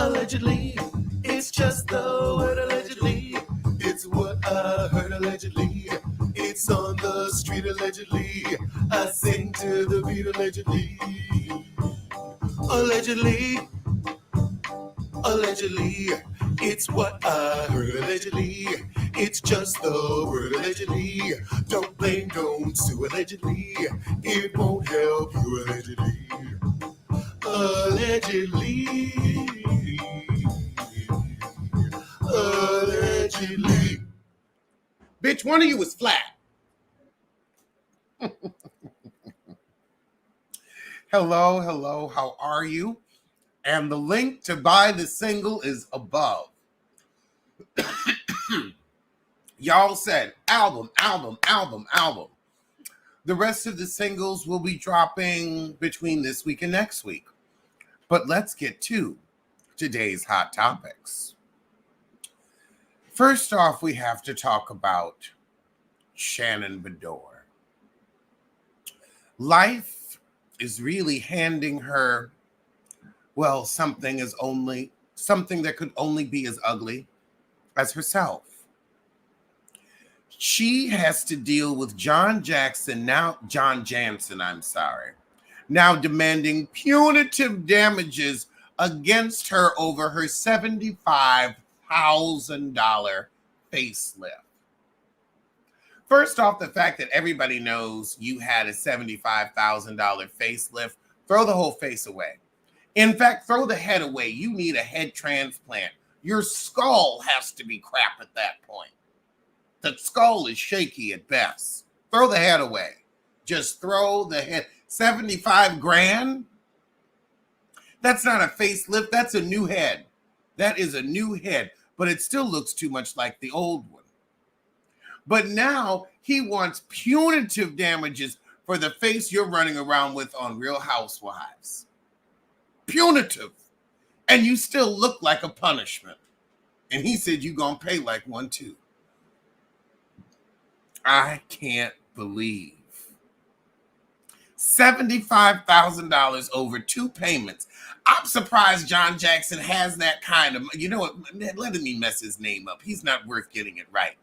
Allegedly, it's just the word allegedly. It's what I heard allegedly. It's on the street allegedly. I sing to the beat allegedly. Allegedly, allegedly, it's what I heard allegedly. It's just the word allegedly. Don't blame, don't sue allegedly. It won't help you allegedly. Allegedly. Allegedly. Bitch, one of you was flat. Hello, hello, how are you? And the link to buy the single is above. Y'all said album. The rest of the singles will be dropping between this week and next week. But let's get to today's hot topics. First off, we have to talk about Shannon Beador. Life is really handing her, well, something that could only be as ugly as herself. She has to deal with John Jansen, now demanding punitive damages against her over her $75,000 facelift. First off, the fact that everybody knows you had a $75,000 facelift, throw the whole face away. In fact, throw the head away. You need a head transplant. Your skull has to be crap at that point. The skull is shaky at best. Throw the head away. Just throw the head. 75 grand? That's not a facelift. That's a new head. That is a new head. But it still looks too much like the old one. But now he wants punitive damages for the face you're running around with on Real Housewives. Punitive. And you still look like a punishment. And he said you're going to pay like one too. I can't believe $75,000 over 2 payments. I'm surprised John Jackson has that kind of, you know what, letting me mess his name up. He's not worth getting it right.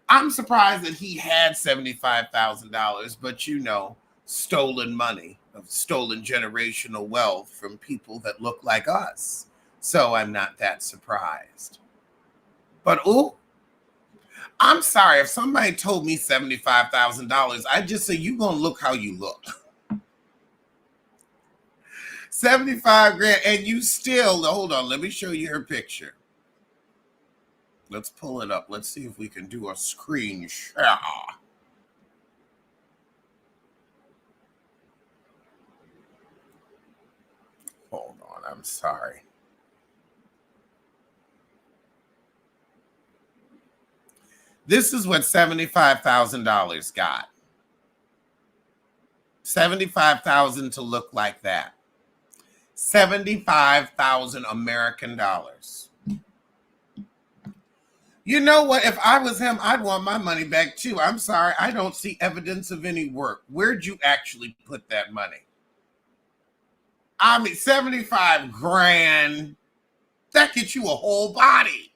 I'm surprised that he had $75,000, but you know, stolen money, stolen generational wealth from people that look like us. So I'm not that surprised. But ooh, I'm sorry, if somebody told me $75,000, I'd just say, you gonna look how you look. 75 grand, and you still, hold on, let me show you her picture. Let's pull it up. Let's see if we can do a screen share. Hold on, I'm sorry. This is what $75,000 got. $75,000 to look like that. 75,000 American dollars. You know what? If I was him, I'd want my money back too. I'm sorry. I don't see evidence of any work. Where'd you actually put that money? I mean, 75 grand. That gets you a whole body.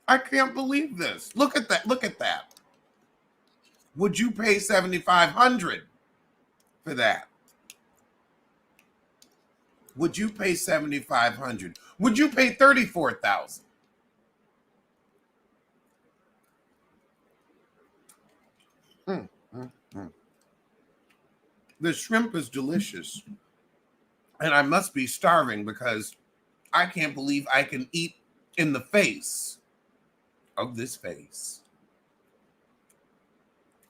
I can't believe this. Look at that. Look at that. Would you pay $7,500 for that? Would you pay $7,500? Would you pay $34,000? The shrimp is delicious. And I must be starving because I can't believe I can eat in the face of this face.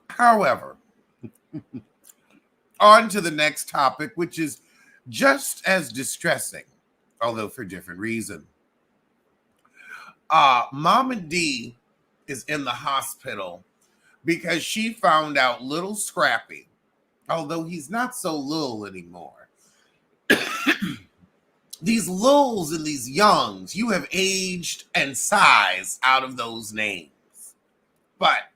However, on to the next topic, which is just as distressing, although for different reason. Mama D is in the hospital because she found out little Scrappy, although he's not so little anymore. These lils and these youngs, you have aged and sized out of those names. But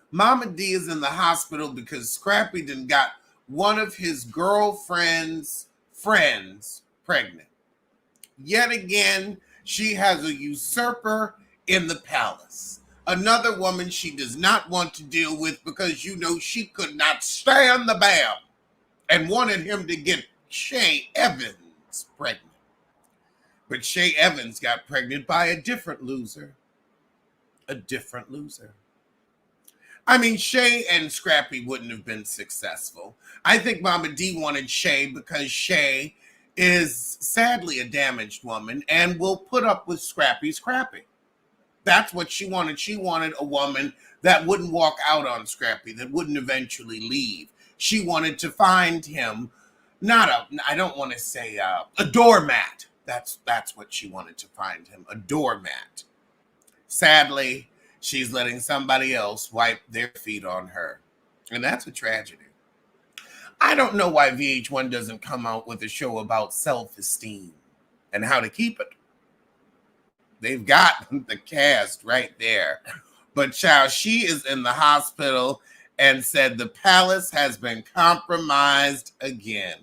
Mama D is in the hospital because Scrappy done got one of his girlfriend's friends pregnant. Yet again, she has a usurper in the palace. Another woman she does not want to deal with because she could not stand the bam and wanted him to get Shay Evans pregnant. But Shay Evans got pregnant by a different loser. A different loser. I mean, Shay and Scrappy wouldn't have been successful. I think Mama D wanted Shay because Shay is sadly a damaged woman and will put up with Scrappy's crappy. That's what she wanted. She wanted a woman that wouldn't walk out on Scrappy, that wouldn't eventually leave. She wanted to find him, I don't want to say a doormat. That's what she wanted to find him, a doormat. Sadly, she's letting somebody else wipe their feet on her. And that's a tragedy. I don't know why VH1 doesn't come out with a show about self-esteem and how to keep it. They've got the cast right there. But child, she is in the hospital and said the palace has been compromised again.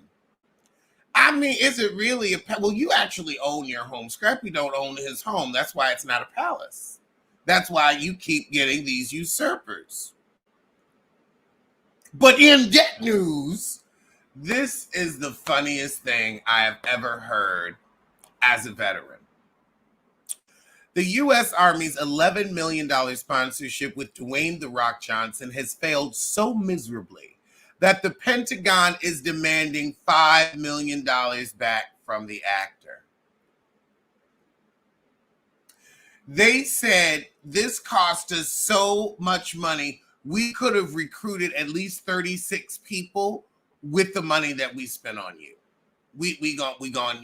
I mean, is it really well, you actually own your home. Scrappy don't own his home. That's why it's not a palace. That's why you keep getting these usurpers. But in debt news, this is the funniest thing I have ever heard as a veteran. The U.S. Army's $11 million sponsorship with Dwayne "The Rock" Johnson has failed so miserably that the Pentagon is demanding $5 million back from the actor. They said this cost us so much money, we could have recruited at least 36 people with the money that we spent on you. We gonna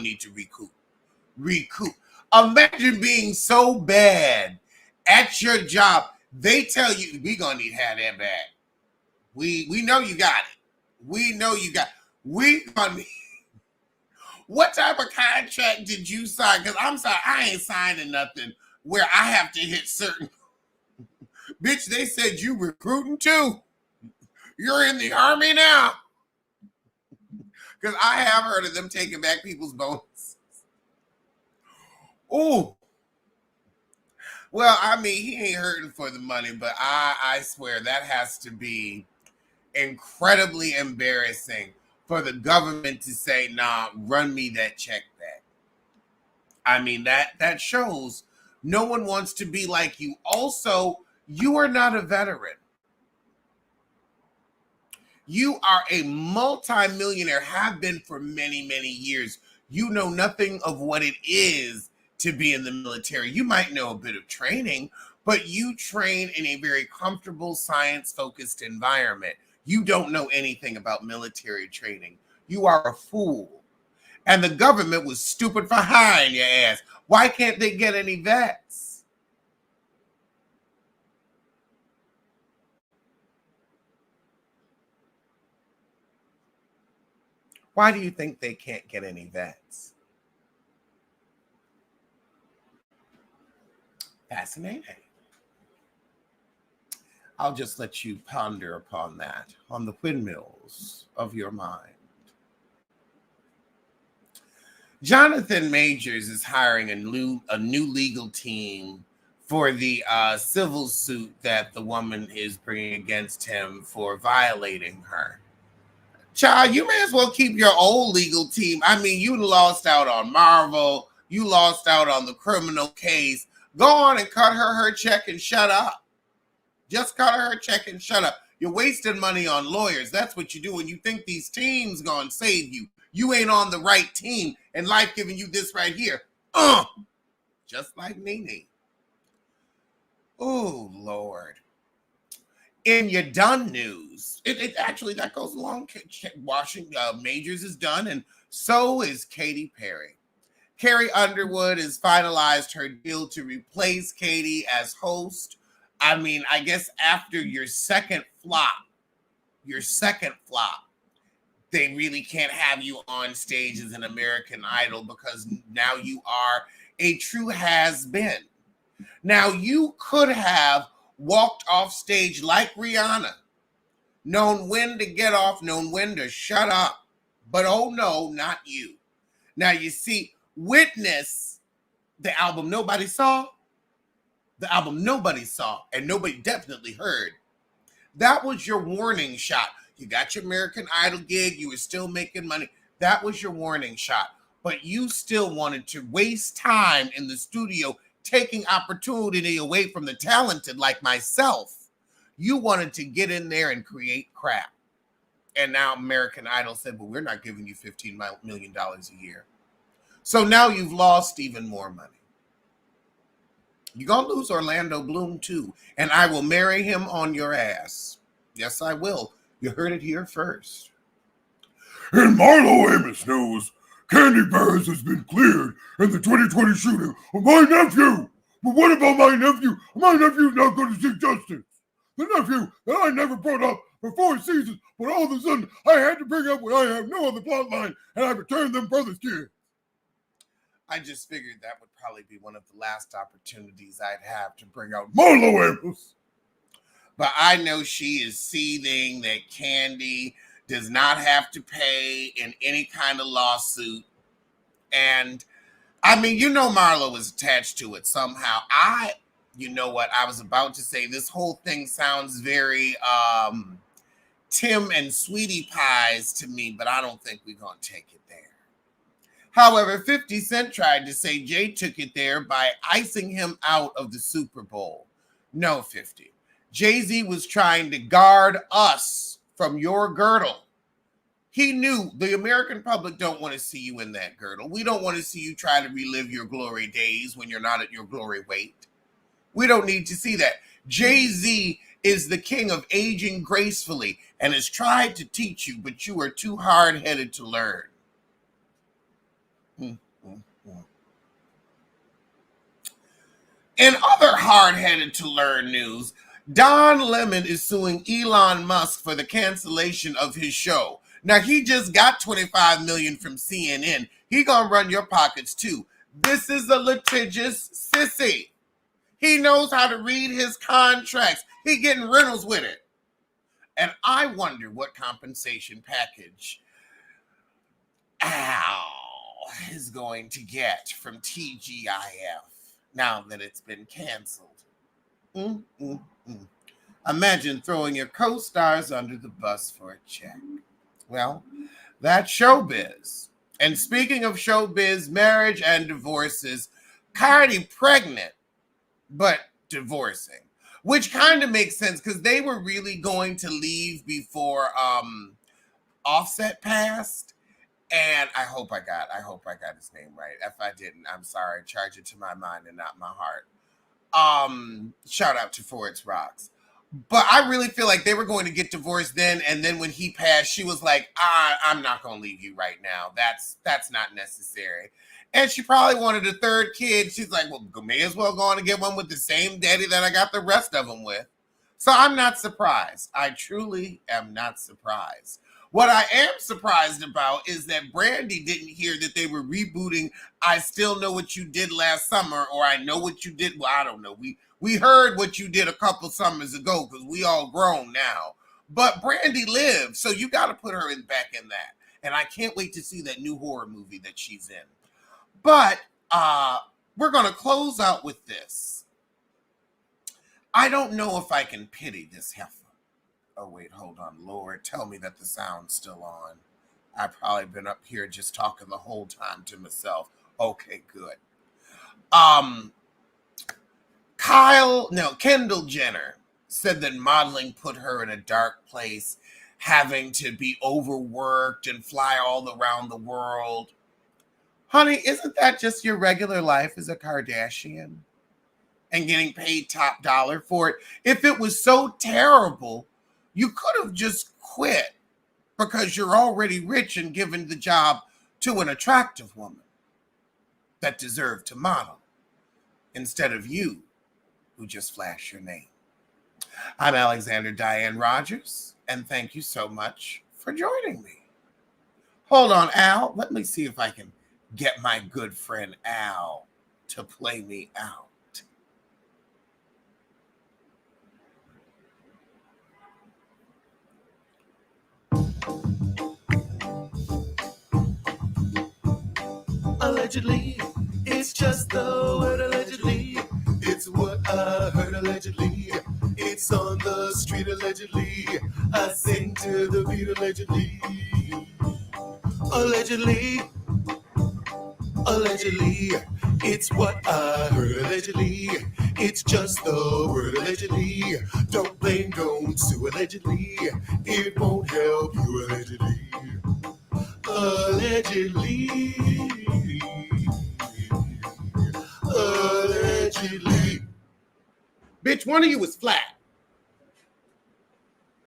need to recoup. Imagine being so bad at your job, they tell you we gonna need to have that back. We know you got it. We know you got. What type of contract did you sign? Because I'm sorry, I ain't signing nothing where I have to hit certain. Bitch, they said you recruiting too. You're in the Army now. Because I have heard of them taking back people's bonuses. Ooh. Well, I mean, he ain't hurting for the money, but I swear that has to be incredibly embarrassing for the government to say, nah, run me that check back. I mean, that shows no one wants to be like you. Also, you are not a veteran. You are a multi-millionaire, have been for many, many years. You know nothing of what it is to be in the military. You might know a bit of training, but you train in a very comfortable, science-focused environment. You don't know anything about military training. You are a fool. And the government was stupid for hiring your ass. Why can't they get any vets? Why do you think they can't get any vets? Fascinating. I'll just let you ponder upon that, on the windmills of your mind. Jonathan Majors is hiring a new legal team for the civil suit that the woman is bringing against him for violating her. Child, you may as well keep your old legal team. I mean, you lost out on Marlo. You lost out on the criminal case. Go on and cut her check and shut up. Just cut her check and shut up. You're wasting money on lawyers. That's what you do when you think these teams gonna save you. You ain't on the right team, and life giving you this right here. Just like Nene. Oh, Lord. In your done news, it actually, that goes along. Washington Majors is done, and so is Katy Perry. Carrie Underwood has finalized her deal to replace Katy as host. I mean, I guess after your second flop, they really can't have you on stage as an American Idol because now you are a true has-been. Now, you could have walked off stage like Rihanna, known when to get off, known when to shut up. But oh no, not you. Now you see, Witness, the album nobody saw, and nobody definitely heard. That was your warning shot. You got your American Idol gig, you were still making money. That was your warning shot. But you still wanted to waste time in the studio, taking opportunity away from the talented like myself. You wanted to get in there and create crap. And now American Idol said, well, we're not giving you $15 million a year. So now you've lost even more money. You're going to lose Orlando Bloom too. And I will marry him on your ass. Yes, I will. You heard it here first. In Marlo Amos news, Kandi Burris has been cleared in the 2020 shooting of my nephew. But what about my nephew? My nephew's not going to see justice. The nephew that I never brought up for 4 seasons, but all of a sudden I had to bring up when I have no other plot line, and I returned them brother's kid. I just figured that would probably be one of the last opportunities I'd have to bring out Marlo Amos. But I know she is seething that Kandi does not have to pay in any kind of lawsuit. And I mean, you know, Marlo is attached to it somehow. You know what? I was about to say this whole thing sounds very Tim and Sweetie Pies to me, but I don't think we're going to take it there. However, 50 Cent tried to say Jay took it there by icing him out of the Super Bowl. No, 50. Jay-Z was trying to guard us from your girdle. He knew the American public don't want to see you in that girdle. We don't want to see you try to relive your glory days when you're not at your glory weight. We don't need to see that. Jay-Z is the king of aging gracefully and has tried to teach you, but you are too hard-headed to learn. In other hard-headed to learn news, Don Lemon is suing Elon Musk for the cancellation of his show. Now, he just got $25 million from CNN. He gonna run your pockets too. This is a litigious sissy. He knows how to read his contracts. He getting rentals with it. And I wonder what compensation package is going to get from TGIF now that it's been canceled. Imagine throwing your co-stars under the bus for a check. Well, that's showbiz. And speaking of showbiz, marriage and divorces, Kandi pregnant, but divorcing, which kind of makes sense because they were really going to leave before Offset passed. And I hope I got his name right. If I didn't, I'm sorry. Charge it to my mind and not my heart. Shout out to Ford's Rocks. But I really feel like they were going to get divorced then, and then when he passed, she was like, I'm not going to leave you right now. That's not necessary. And she probably wanted a third kid. She's like, well, may as well go on and get one with the same daddy that I got the rest of them with. So I'm not surprised. I truly am not surprised. What I am surprised about is that Brandy didn't hear that they were rebooting I Still Know What You Did Last Summer, or I Know What You Did. Well, I don't know. We heard what you did a couple summers ago because we all grown now. But Brandy lived, so you got to put her back in that. And I can't wait to see that new horror movie that she's in. But we're going to close out with this. I don't know if I can pity this heifer. Oh, wait, hold on. Lord, tell me that the sound's still on. I've probably been up here just talking the whole time to myself. Okay, good. Kendall Jenner said that modeling put her in a dark place, having to be overworked and fly all around the world. Honey, isn't that just your regular life as a Kardashian? And getting paid top dollar for it? If it was so terrible, you could have just quit because you're already rich and given the job to an attractive woman that deserved to model instead of you who just flash your name. I'm Alexander Diane Rogers, and thank you so much for joining me. Hold on, Al. Let me see if I can get my good friend Al to play me out. Allegedly, it's just the word allegedly. It's what I heard allegedly. It's on the street allegedly. I sing to the beat allegedly. Allegedly, allegedly, it's what I heard allegedly. It's just the word allegedly. Don't blame, don't sue allegedly. It won't help you allegedly. Allegedly. Allegedly. Bitch, one of you was flat.